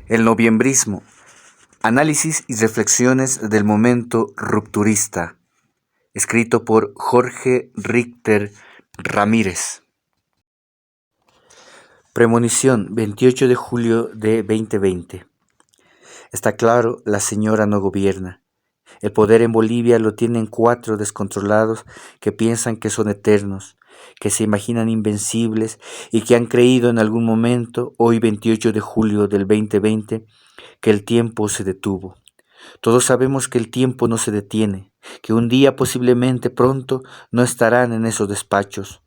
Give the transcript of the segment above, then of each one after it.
El noviembrismo. Análisis y reflexiones del momento rupturista. Escrito por Jorge Richter Ramírez. Premonición, 28 de julio de 2020. Está claro, la señora no gobierna. El poder en Bolivia lo tienen 4 descontrolados que piensan que son eternos, que se imaginan invencibles y que han creído en algún momento, hoy 28 de julio del 2020, que el tiempo se detuvo. Todos sabemos que el tiempo no se detiene, que un día posiblemente pronto no estarán en esos despachos.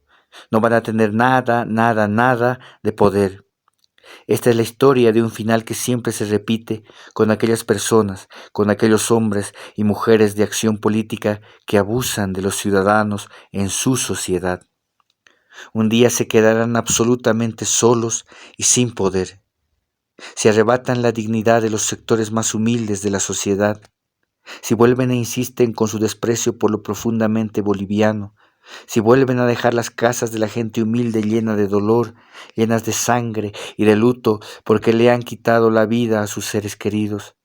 No van a tener nada de poder. Esta es la historia de un final que siempre se repite con aquellas personas, con aquellos hombres y mujeres de acción política que abusan de los ciudadanos en su sociedad. Un día se quedarán absolutamente solos y sin poder. Si arrebatan la dignidad de los sectores más humildes de la sociedad, si vuelven e insisten con su desprecio por lo profundamente boliviano, si vuelven a dejar las casas de la gente humilde llenas de dolor, llenas de sangre y de luto porque le han quitado la vida a sus seres queridos,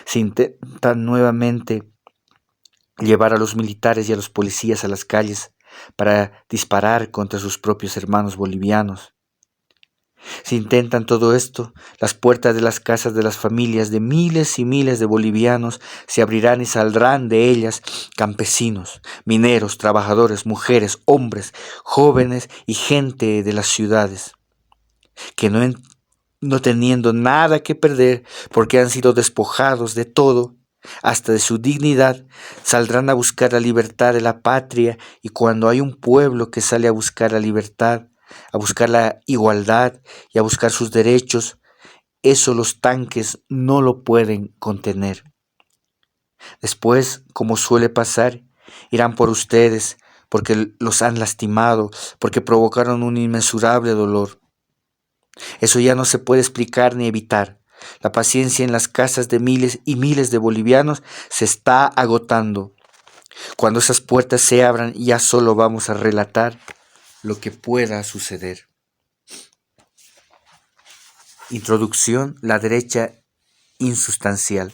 si intentan nuevamente llevar a los militares y a los policías a las calles para disparar contra sus propios hermanos bolivianos, si intentan todo esto, las puertas de las casas de las familias de miles y miles de bolivianos se abrirán y saldrán de ellas campesinos, mineros, trabajadores, mujeres, hombres, jóvenes y gente de las ciudades, que no teniendo nada que perder porque han sido despojados de todo, hasta de su dignidad, saldrán a buscar la libertad de la patria, y cuando hay un pueblo que sale a buscar la libertad, a buscar la igualdad y a buscar sus derechos, eso los tanques no lo pueden contener. Después, como suele pasar, irán por ustedes porque los han lastimado, porque provocaron un inmensurable dolor. Eso ya no se puede explicar ni evitar. La paciencia en las casas de miles y miles de bolivianos se está agotando. Cuando esas puertas se abran, ya solo vamos a relatar lo que pueda suceder. Introducción: la derecha insustancial.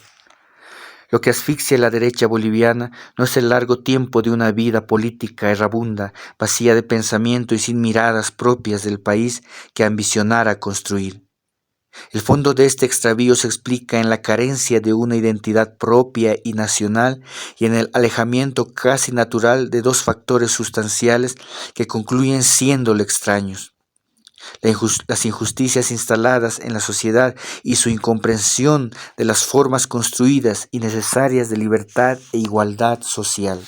Lo que asfixia a la derecha boliviana no es el largo tiempo de una vida política errabunda, vacía de pensamiento y sin miradas propias del país que ambicionara construir. El fondo de este extravío se explica en la carencia de una identidad propia y nacional y en el alejamiento casi natural de 2 factores sustanciales que concluyen siéndole extraños: las injusticias instaladas en la sociedad y su incomprensión de las formas construidas y necesarias de libertad e igualdad social.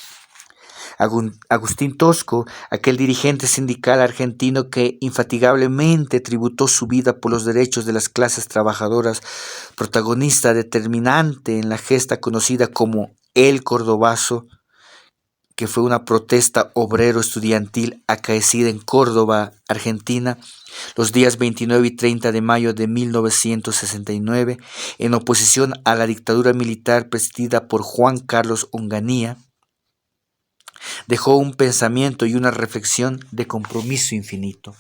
Agustín Tosco, aquel dirigente sindical argentino que infatigablemente tributó su vida por los derechos de las clases trabajadoras, protagonista determinante en la gesta conocida como El Cordobazo, que fue una protesta obrero-estudiantil acaecida en Córdoba, Argentina, los días 29 y 30 de mayo de 1969, en oposición a la dictadura militar presidida por Juan Carlos Onganía, dejó un pensamiento y una reflexión de compromiso infinito.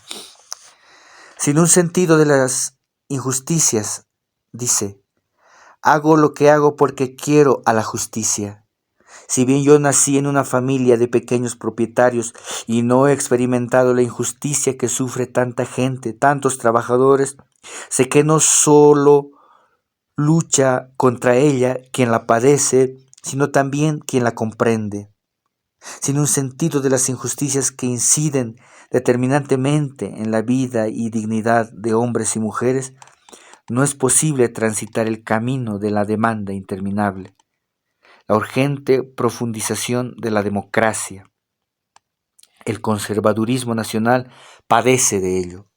Sin un sentido de las injusticias, dice: hago lo que hago porque quiero a la justicia. Si bien yo nací en una familia de pequeños propietarios y no he experimentado la injusticia que sufre tanta gente, tantos trabajadores, sé que no solo lucha contra ella quien la padece, sino también quien la comprende. Sin un sentido de las injusticias que inciden determinantemente en la vida y dignidad de hombres y mujeres, no es posible transitar el camino de la demanda interminable, la urgente profundización de la democracia. El conservadurismo nacional padece de ello.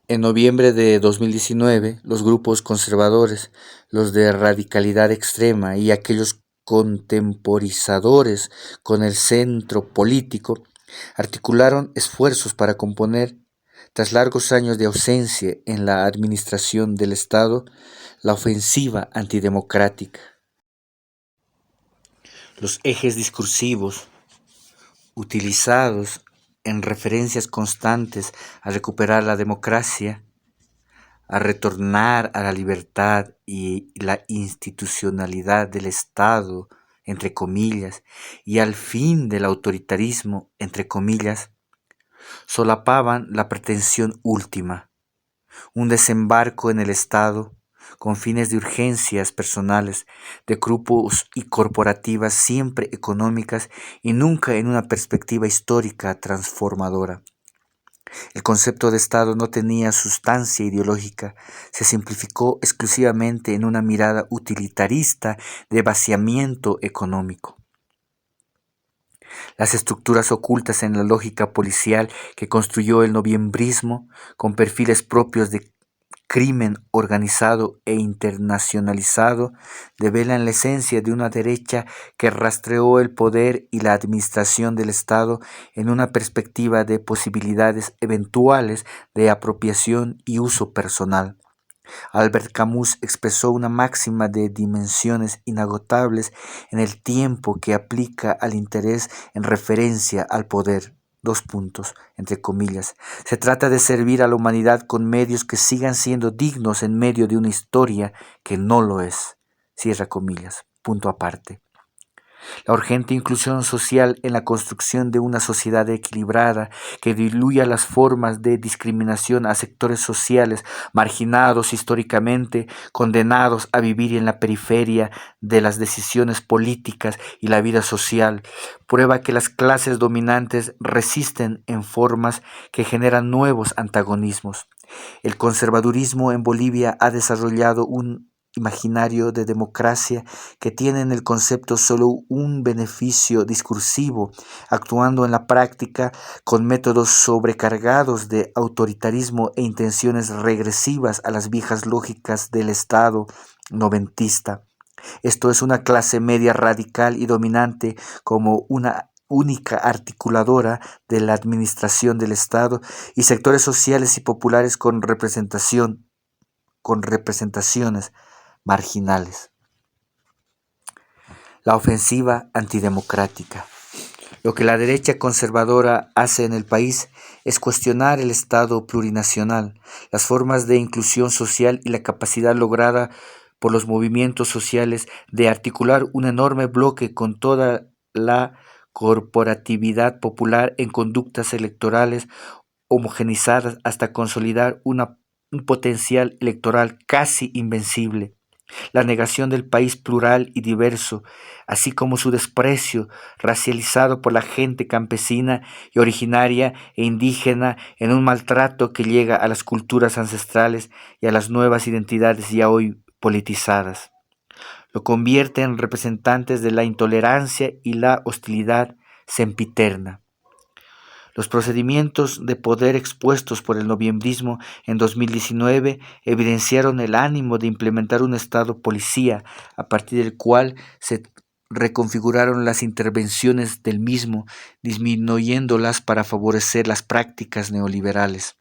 En noviembre de 2019, los grupos conservadores, los de radicalidad extrema y aquellos contemporizadores con el centro político articularon esfuerzos para componer, tras largos años de ausencia en la administración del Estado, la ofensiva antidemocrática. Los ejes discursivos utilizados en referencias constantes a recuperar la democracia a retornar a la libertad y la institucionalidad del Estado, entre comillas, y al fin del autoritarismo, entre comillas, solapaban la pretensión última, un desembarco en el Estado con fines de urgencias personales, de grupos y corporativas siempre económicas y nunca en una perspectiva histórica transformadora. El concepto de Estado no tenía sustancia ideológica, se simplificó exclusivamente en una mirada utilitarista de vaciamiento económico. Las estructuras ocultas en la lógica policial que construyó el noviembrismo, con perfiles propios de crimen organizado e internacionalizado, develan la esencia de una derecha que rastreó el poder y la administración del Estado en una perspectiva de posibilidades eventuales de apropiación y uso personal. Albert Camus expresó una máxima de dimensiones inagotables en el tiempo que aplica al interés en referencia al poder. Entre comillas. Se trata de servir a la humanidad con medios que sigan siendo dignos en medio de una historia que no lo es. Cierra comillas. Punto aparte. La urgente inclusión social en la construcción de una sociedad equilibrada que diluya las formas de discriminación a sectores sociales marginados históricamente, condenados a vivir en la periferia de las decisiones políticas y la vida social, prueba que las clases dominantes resisten en formas que generan nuevos antagonismos. El conservadurismo en Bolivia ha desarrollado un imaginario de democracia que tiene en el concepto solo un beneficio discursivo, actuando en la práctica con métodos sobrecargados de autoritarismo e intenciones regresivas a las viejas lógicas del Estado noventista. Esto es una clase media radical y dominante como una única articuladora de la administración del Estado y sectores sociales y populares con representaciones marginales. La ofensiva antidemocrática. Lo que la derecha conservadora hace en el país es cuestionar el Estado plurinacional, las formas de inclusión social y la capacidad lograda por los movimientos sociales de articular un enorme bloque con toda la corporatividad popular en conductas electorales homogenizadas hasta consolidar un potencial electoral casi invencible. La negación del país plural y diverso, así como su desprecio racializado por la gente campesina y originaria e indígena en un maltrato que llega a las culturas ancestrales y a las nuevas identidades ya hoy politizadas. Lo convierte en representantes de la intolerancia y la hostilidad sempiterna. Los procedimientos de poder expuestos por el noviembrismo en 2019 evidenciaron el ánimo de implementar un Estado policía, a partir del cual se reconfiguraron las intervenciones del mismo, disminuyéndolas para favorecer las prácticas neoliberales.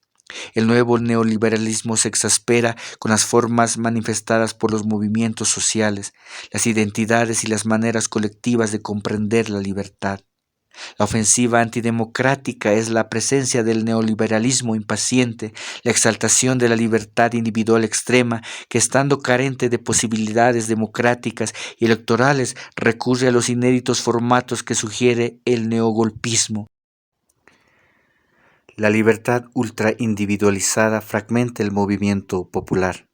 El nuevo neoliberalismo se exaspera con las formas manifestadas por los movimientos sociales, las identidades y las maneras colectivas de comprender la libertad. La ofensiva antidemocrática es la presencia del neoliberalismo impaciente, la exaltación de la libertad individual extrema que, estando carente de posibilidades democráticas y electorales, recurre a los inéditos formatos que sugiere el neogolpismo. La libertad ultraindividualizada fragmenta el movimiento popular.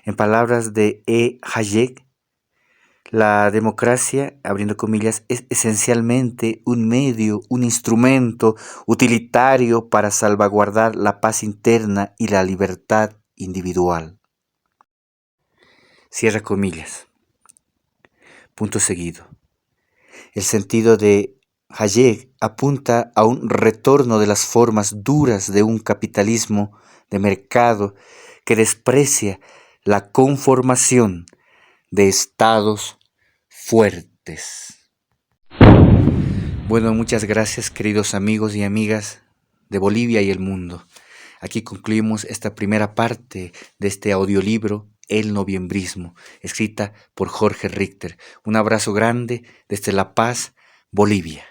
En palabras de E. Hayek, la democracia, abriendo comillas, es esencialmente un medio, un instrumento utilitario para salvaguardar la paz interna y la libertad individual. Cierra comillas. Punto seguido. El sentido de Hayek apunta a un retorno de las formas duras de un capitalismo de mercado que desprecia la conformación de estados fuertes. Bueno, muchas gracias, queridos amigos y amigas de Bolivia y el mundo. Aquí concluimos esta primera parte de este audiolibro, El Noviembrismo, escrita por Jorge Richter. Un abrazo grande desde La Paz, Bolivia.